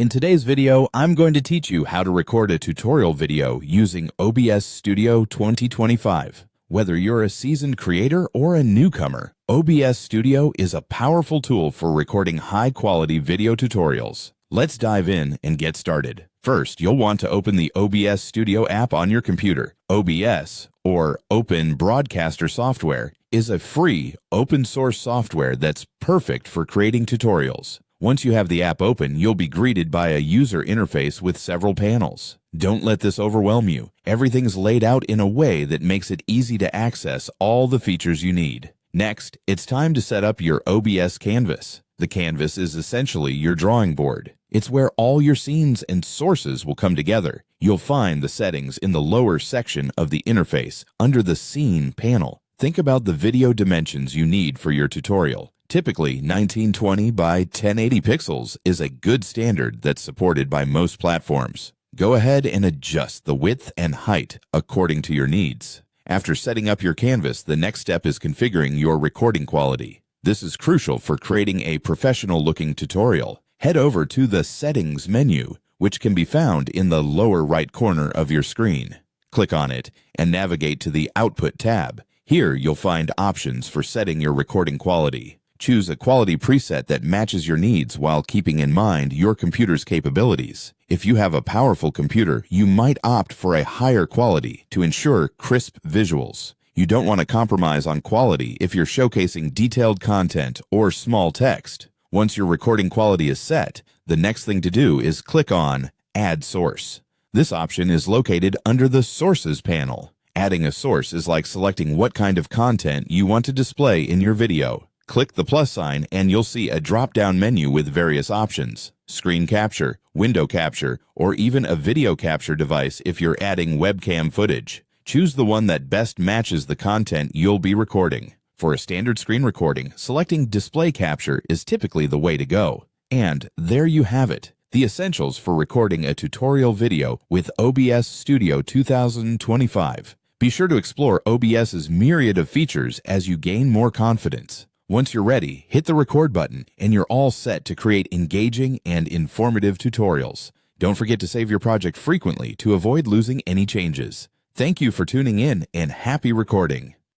In today's video, I'm going to teach you how to record a tutorial video using OBS Studio 2025. Whether you're a seasoned creator or a newcomer, OBS Studio is a powerful tool for recording high-quality video tutorials. Let's dive in and get started. First, you'll want to open the OBS Studio app on your computer. OBS, or Open Broadcaster Software, is a free, open-source software that's perfect for creating tutorials. Once you have the app open, you'll be greeted by a user interface with several panels. Don't let this overwhelm you. Everything's laid out in a way that makes it easy to access all the features you need. Next, it's time to set up your OBS canvas. The canvas is essentially your drawing board. It's where all your scenes and sources will come together. You'll find the settings in the lower section of the interface under the Scene panel. Think about the video dimensions you need for your tutorial. Typically, 1920 by 1080 pixels is a good standard that's supported by most platforms. Go ahead and adjust the width and height according to your needs. After setting up your canvas, the next step is configuring your recording quality. This is crucial for creating a professional-looking tutorial. Head over to the Settings menu, which can be found in the lower right corner of your screen. Click on it and navigate to the Output tab. Here, you'll find options for setting your recording quality. Choose a quality preset that matches your needs while keeping in mind your computer's capabilities. If you have a powerful computer, you might opt for a higher quality to ensure crisp visuals. You don't want to compromise on quality if you're showcasing detailed content or small text. Once your recording quality is set, the next thing to do is click on Add Source. This option is located under the Sources panel. Adding a source is like selecting what kind of content you want to display in your video. Click the plus sign and you'll see a drop-down menu with various options: screen capture, window capture, or even a video capture device if you're adding webcam footage. Choose the one that best matches the content you'll be recording. For a standard screen recording, selecting display capture is typically the way to go. And there you have it, the essentials for recording a tutorial video with OBS Studio 2025. Be sure to explore OBS's myriad of features as you gain more confidence. Once you're ready, hit the record button and you're all set to create engaging and informative tutorials. Don't forget to save your project frequently to avoid losing any changes. Thank you for tuning in and happy recording.